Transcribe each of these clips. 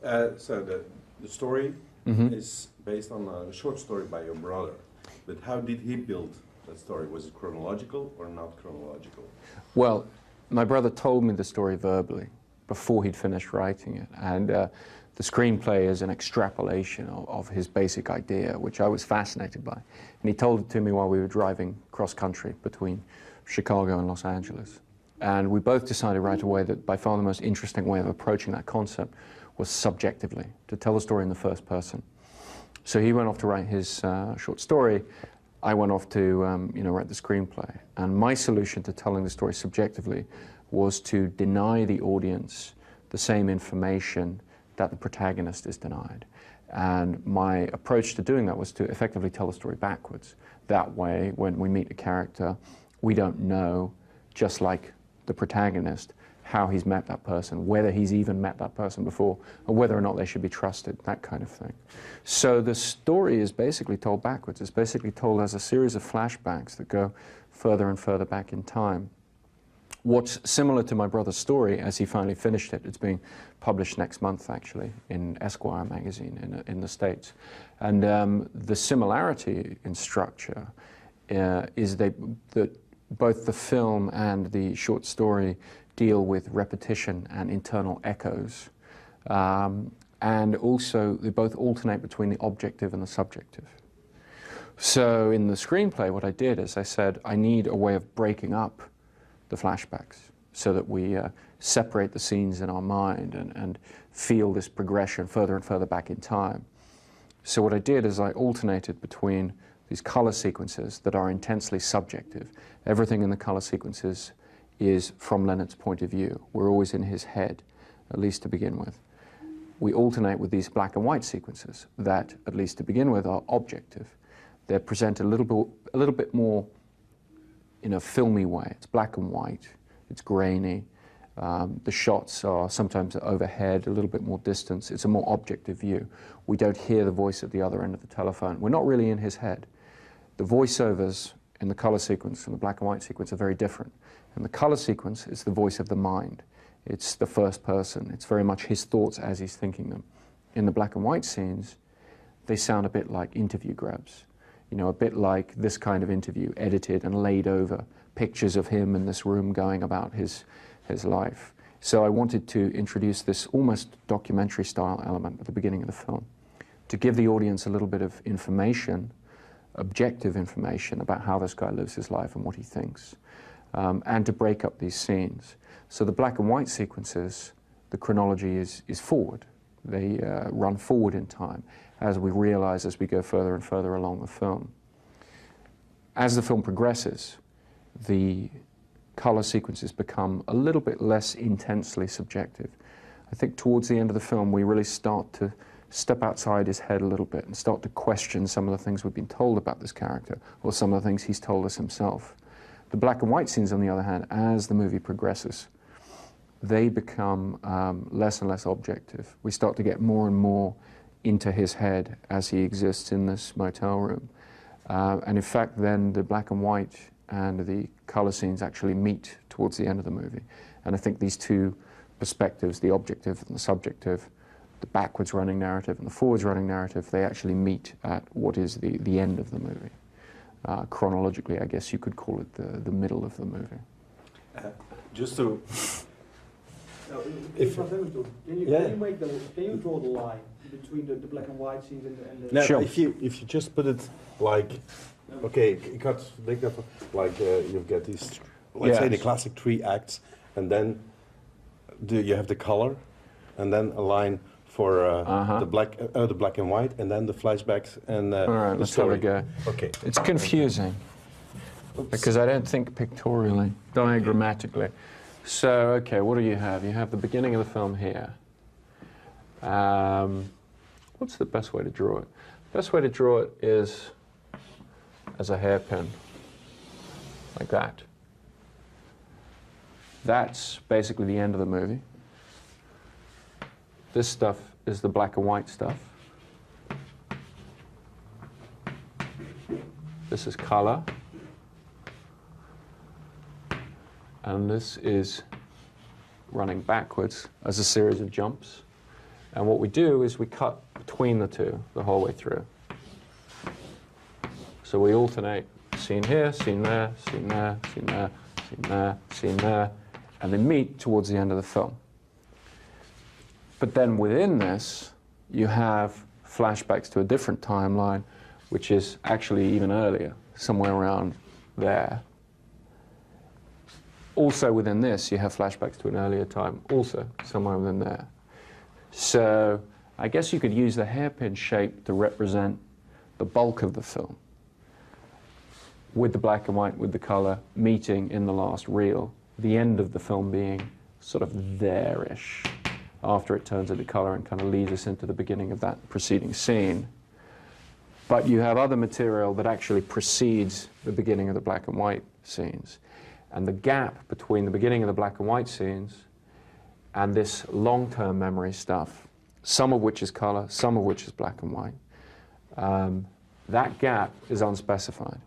So the story is based on a short story by your brother. But how did he build that story? Was it chronological or not chronological? Well, my brother told me the story verbally before he'd finished writing it. And the screenplay is an extrapolation of his basic idea, which I was fascinated by. And he told it to me while we were driving cross-country between Chicago and Los Angeles. And we both decided right away that by far the most interesting way of approaching that concept was subjectively, to tell the story in the first person. So he went off to write his short story. I went off to write the screenplay. And my solution to telling the story subjectively was to deny the audience the same information that the protagonist is denied. And my approach to doing that was to effectively tell the story backwards. That way, when we meet a character, we don't know, just like the protagonist, how he's met that person, whether he's even met that person before, or whether or not they should be trusted, that kind of thing. So the story is basically told backwards. It's basically told as a series of flashbacks that go further and further back in time. What's similar to my brother's story, as he finally finished it, it's being published next month, actually, in Esquire magazine in the States. And the similarity in structure is that both the film and the short story deal with repetition and internal echoes. And also, they both alternate between the objective and the subjective. So in the screenplay, what I did is I said, I need a way of breaking up the flashbacks so that we separate the scenes in our mind and feel this progression further and further back in time. So what I did is I alternated between these color sequences that are intensely subjective. Everything in the color sequences is from Leonard's point of view. We're always in his head, at least to begin with. We alternate with these black and white sequences that, at least to begin with, are objective. They're presented a little bit more in a filmy way. It's black and white, it's grainy. The shots are sometimes overhead, a little bit more distance. It's a more objective view. We don't hear the voice at the other end of the telephone. We're not really in his head. The voiceovers in the color sequence and the black and white sequence are very different. In the color sequence, it's the voice of the mind. It's the first person. It's very much his thoughts as he's thinking them. In the black and white scenes, they sound a bit like interview grabs. You know, a bit like this kind of interview, edited and laid over pictures of him in this room going about his life. So I wanted to introduce this almost documentary style element at the beginning of the film to give the audience a little bit of information, objective information about how this guy lives his life and what he thinks, and to break up these scenes. So the black and white sequences, the chronology is forward. They run forward in time, as we realize as we go further and further along the film. As the film progresses, the color sequences become a little bit less intensely subjective. I think towards the end of the film, we really start to step outside his head a little bit and start to question some of the things we've been told about this character, or some of the things he's told us himself. The black and white scenes, on the other hand, as the movie progresses, they become less and less objective. We start to get more and more into his head as he exists in this motel room. And in fact, then the black and white and the color scenes actually meet towards the end of the movie. And I think these two perspectives, the objective and the subjective, the backwards running narrative and the forwards running narrative, they actually meet at what is the end of the movie. Chronologically, I guess you could call it the middle of the movie. Just to... Can you draw the line between the black and white scenes and the... No, Sure. if you just put it like, okay, you've got these, let's say the classic 3 acts, and then you have the color, and then a line for the black and white, and then the flashbacks and All right, let's have a go. Okay. It's confusing because I don't think pictorially, diagrammatically. So, okay, what do you have? You have the beginning of the film here. What's the best way to draw it? The best way to draw it is as a hairpin, like that. That's basically the end of the movie. This stuff is the black and white stuff. This is color. And this is running backwards as a series of jumps. And what we do is we cut between the two the whole way through. So we alternate scene here, scene there, scene there, scene there, scene there, scene there, and they meet towards the end of the film. But then within this, you have flashbacks to a different timeline, which is actually even earlier, somewhere around there. Also within this, you have flashbacks to an earlier time, also somewhere within there. So I guess you could use the hairpin shape to represent the bulk of the film, with the black and white, with the color, meeting in the last reel, the end of the film being sort of there-ish, after it turns into color and kind of leads us into the beginning of that preceding scene. But you have other material that actually precedes the beginning of the black and white scenes. And the gap between the beginning of the black and white scenes and this long-term memory stuff, some of which is color, some of which is black and white, that gap is unspecified.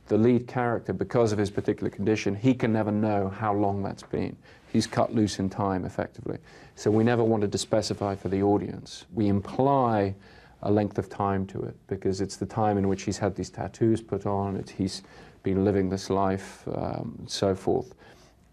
The lead character, because of his particular condition, he can never know how long that's been. He's cut loose in time, effectively. So we never wanted to specify for the audience. We imply a length of time to it, because it's the time in which he's had these tattoos put on, he's been living this life, and so forth.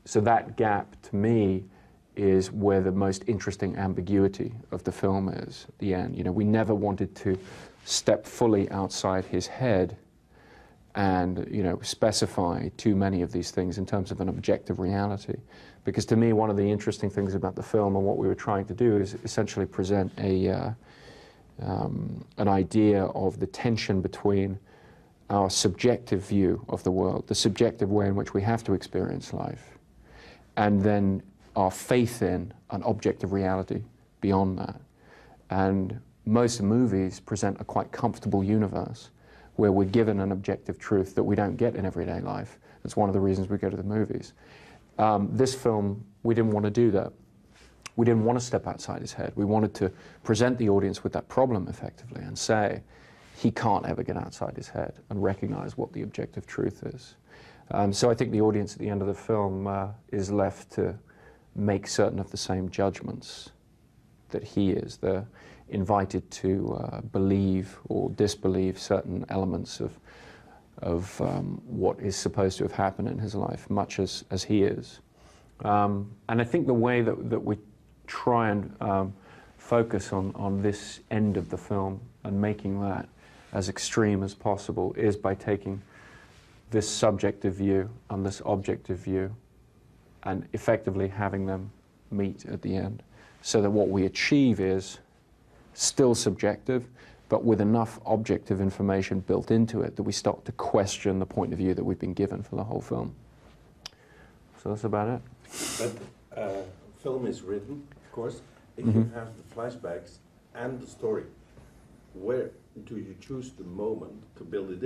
So that gap, to me, is where the most interesting ambiguity of the film is, at the end. You know, we never wanted to step fully outside his head and, you know, specify too many of these things in terms of an objective reality. Because to me, one of the interesting things about the film and what we were trying to do is essentially present an idea of the tension between our subjective view of the world, the subjective way in which we have to experience life, and then our faith in an objective reality beyond that. And most movies present a quite comfortable universe where we're given an objective truth that we don't get in everyday life. That's one of the reasons we go to the movies. This film, we didn't want to do that. We didn't want to step outside his head. We wanted to present the audience with that problem, effectively, and say, he can't ever get outside his head and recognize what the objective truth is. So I think the audience at the end of the film is left to make certain of the same judgments that he is. They're invited to believe or disbelieve certain elements of what is supposed to have happened in his life, much as he is. And I think the way that we try and focus on this end of the film and making that as extreme as possible is by taking this subjective view and this objective view and effectively having them meet at the end, so that what we achieve is still subjective, but with enough objective information built into it that we start to question the point of view that we've been given for the whole film. So that's about it. But film is written, of course, if you have the flashbacks and the story. Where do you choose the moment to build it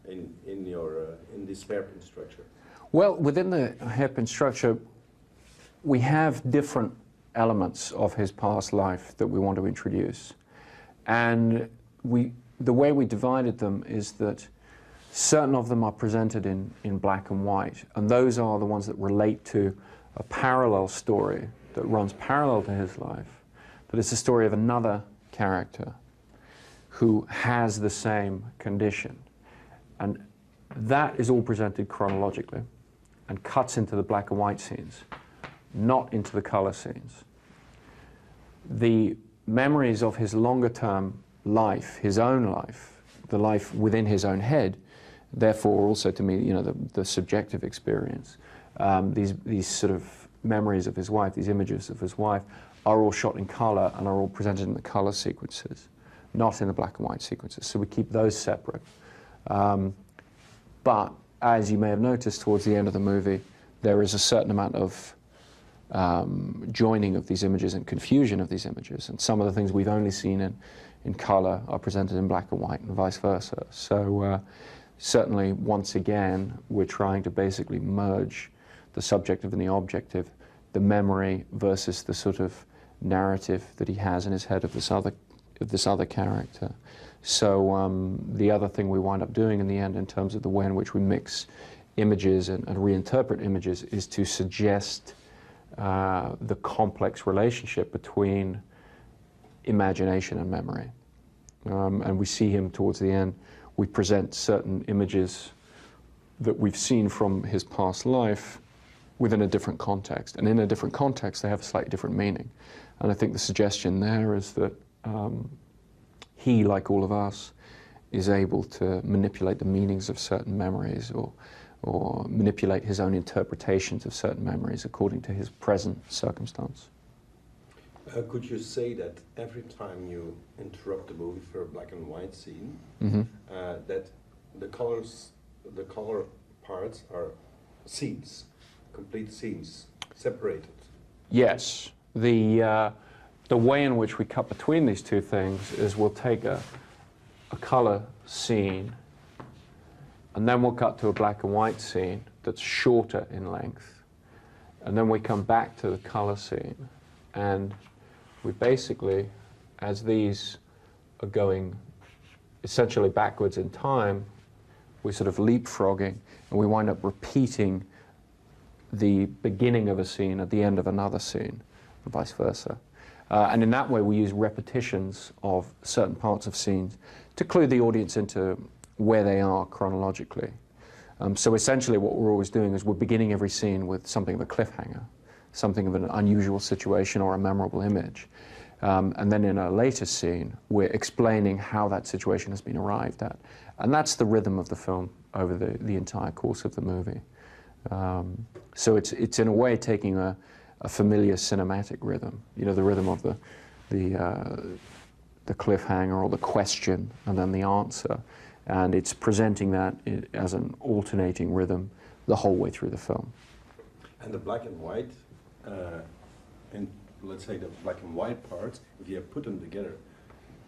in your in this hairpin structure? Well, within the hairpin structure, we have different elements of his past life that we want to introduce. And the way we divided them is that certain of them are presented in black and white, and those are the ones that relate to a parallel story that runs parallel to his life, but it's the story of another character who has the same condition. And that is all presented chronologically and cuts into the black and white scenes, not into the color scenes. The memories of his longer term life, his own life, the life within his own head, therefore also to me, you know, the subjective experience, these sort of memories of his wife, these images of his wife, are all shot in color and are all presented in the color sequences, not in the black and white sequences. So we keep those separate. But as you may have noticed towards the end of the movie, there is a certain amount of joining of these images and confusion of these images. And some of the things we've only seen in color are presented in black and white and vice versa. So certainly, once again, we're trying to basically merge the subjective and the objective, the memory versus the sort of narrative that he has in his head of this other character. So the other thing we wind up doing in the end in terms of the way in which we mix images and reinterpret images is to suggest the complex relationship between imagination and memory. And we see him towards the end. We present certain images that we've seen from his past life within a different context. And in a different context, they have a slightly different meaning. And I think the suggestion there is that he, like all of us, is able to manipulate the meanings of certain memories or manipulate his own interpretations of certain memories according to his present circumstance. Could you say that every time you interrupt the movie for a black and white scene, that the color parts are scenes, complete scenes, separated? Yes. The way in which we cut between these two things is we'll take a color scene, and then we'll cut to a black and white scene that's shorter in length, and then we come back to the color scene, and we basically, as these are going essentially backwards in time, we're sort of leapfrogging, and we wind up repeating the beginning of a scene at the end of another scene, and vice versa. And in that way, we use repetitions of certain parts of scenes to clue the audience into where they are chronologically. So essentially what we're always doing is we're beginning every scene with something of a cliffhanger, something of an unusual situation or a memorable image. And then in a later scene, we're explaining how that situation has been arrived at. And that's the rhythm of the film over the entire course of the movie. So it's in a way taking a familiar cinematic rhythm, you know, the rhythm of the cliffhanger or the question and then the answer, and it's presenting that as an alternating rhythm the whole way through the film. And the black and white, and let's say the black and white parts, if you put them together,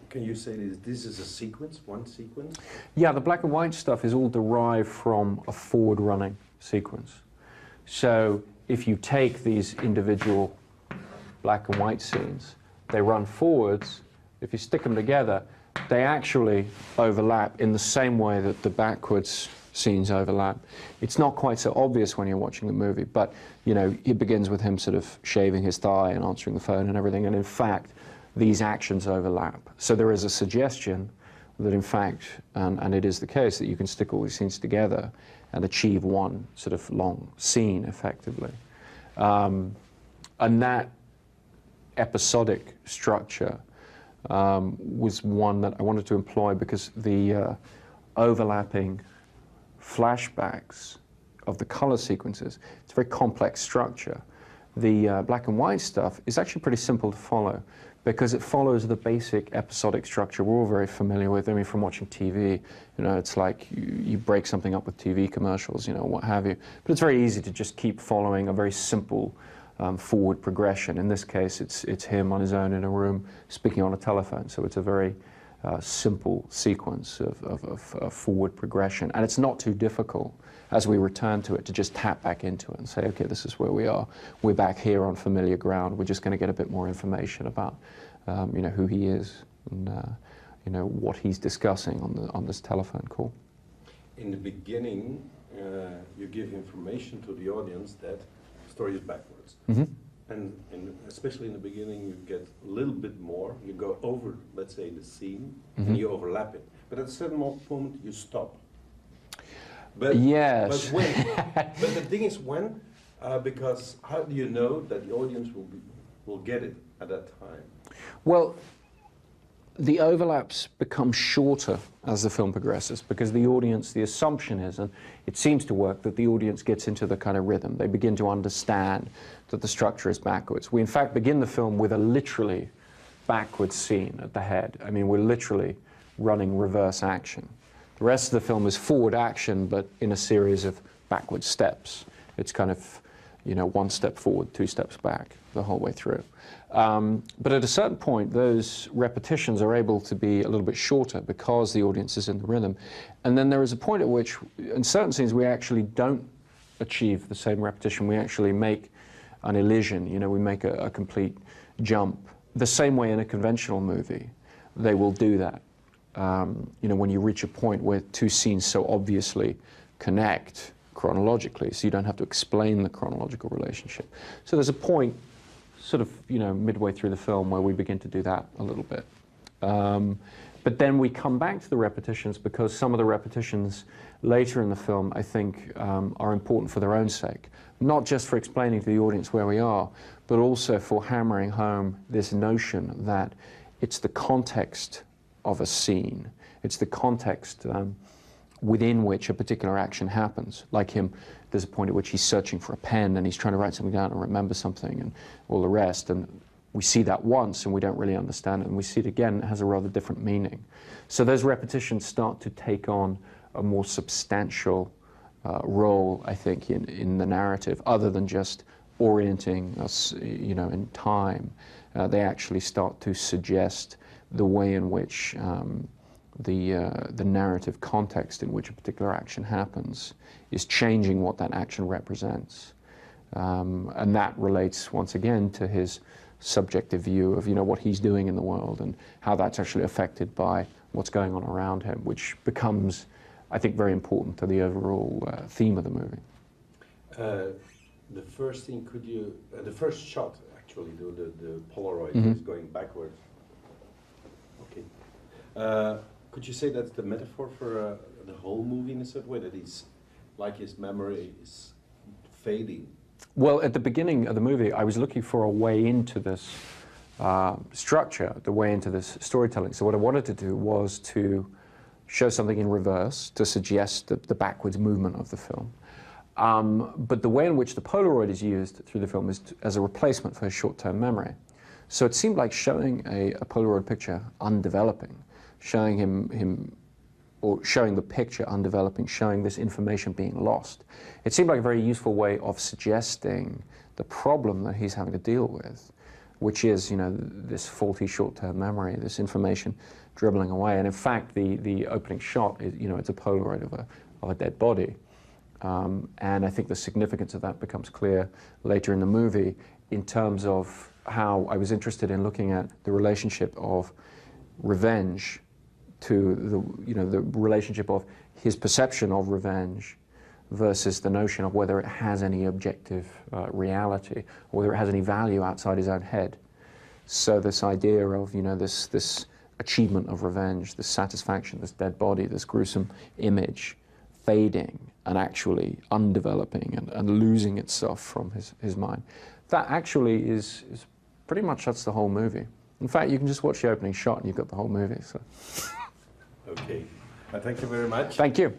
can you say this is a sequence, one sequence? Yeah, the black and white stuff is all derived from a forward-running sequence. So if you take these individual black and white scenes, they run forwards. If you stick them together, they actually overlap in the same way that the backwards scenes overlap. It's not quite so obvious when you're watching the movie, but you know, it begins with him sort of shaving his thigh and answering the phone and everything, and in fact, these actions overlap. So there is a suggestion that in fact, and it is the case, that you can stick all these scenes together and achieve one sort of long scene effectively. And that episodic structure was one that I wanted to employ because the overlapping flashbacks of the color sequences, it's a very complex structure. The black and white stuff is actually pretty simple to follow because it follows the basic episodic structure we're all very familiar with. I mean, from watching TV, you know, it's like you break something up with TV commercials, you know, what have you. But it's very easy to just keep following a very simple forward progression. In this case, it's him on his own in a room speaking on a telephone. So it's a very simple sequence of forward progression. And it's not too difficult as we return to it to just tap back into it and say, okay, this is where we are. We're back here on familiar ground. We're just going to get a bit more information about you know, who he is and you know, what he's discussing on this telephone call. In the beginning, you give information to the audience that the story is backwards. Mm-hmm. And especially in the beginning, you get a little bit more. You go over, let's say, the scene, and you overlap it. But at a certain moment, you stop. But, yes. But when? But the thing is when, because how do you know that the audience will get it at that time? Well, the overlaps become shorter as the film progresses because the audience, the assumption is, and it seems to work, that the audience gets into the kind of rhythm. They begin to understand that the structure is backwards. We in fact begin the film with a literally backwards scene at the head. I mean, we're literally running reverse action. The rest of the film is forward action, but in a series of backward steps. It's kind of, you know, one step forward, two steps back the whole way through. But at a certain point, those repetitions are able to be a little bit shorter because the audience is in the rhythm. And then there is a point at which, in certain scenes, we actually don't achieve the same repetition. We actually make an elision, you know, we make a complete jump. The same way in a conventional movie, they will do that. You know, when you reach a point where two scenes so obviously connect chronologically, so you don't have to explain the chronological relationship. So there's a point sort of, you know, midway through the film where we begin to do that a little bit. But then we come back to the repetitions because some of the repetitions later in the film, I think, are important for their own sake. Not just for explaining to the audience where we are, but also for hammering home this notion that it's the context of a scene. It's the context within which a particular action happens. Like him, there's a point at which he's searching for a pen and he's trying to write something down and remember something and all the rest. And we see that once and we don't really understand it. And we see it again, it has a rather different meaning. So those repetitions start to take on a more substantial role, I think, in the narrative, other than just orienting us, you know, in time. They actually start to suggest the way in which the narrative context in which a particular action happens is changing what that action represents. And that relates, once again, to his subjective view of, you know, what he's doing in the world and how that's actually affected by what's going on around him, which becomes, I think, very important to the overall theme of the movie. The first thing, could you, the first shot, actually, the Polaroid is going backwards. Okay. Could you say that's the metaphor for the whole movie in a certain way, that he's, like his memory is fading? Well, at the beginning of the movie, I was looking for a way into this structure, the way into this storytelling. So what I wanted to do was to show something in reverse to suggest the backwards movement of the film. But the way in which the Polaroid is used through the film is as a replacement for his short-term memory. So it seemed like showing a Polaroid picture undeveloping, showing him or showing the picture undeveloping, showing this information being lost. It seemed like a very useful way of suggesting the problem that he's having to deal with, which is, you know, this faulty short-term memory, this information dribbling away. And in fact, the opening shot is, you know, it's a Polaroid of a dead body. And I think the significance of that becomes clear later in the movie in terms of how I was interested in looking at the relationship of revenge to the, you know, the relationship of his perception of revenge versus the notion of whether it has any objective reality, or whether it has any value outside his own head. So this idea of, you know, this achievement of revenge, this satisfaction, this dead body, this gruesome image, fading and actually undeveloping and losing itself from his mind. That actually is pretty much, that's the whole movie. In fact, you can just watch the opening shot and you've got the whole movie. So. Okay. Thank you very much. Thank you.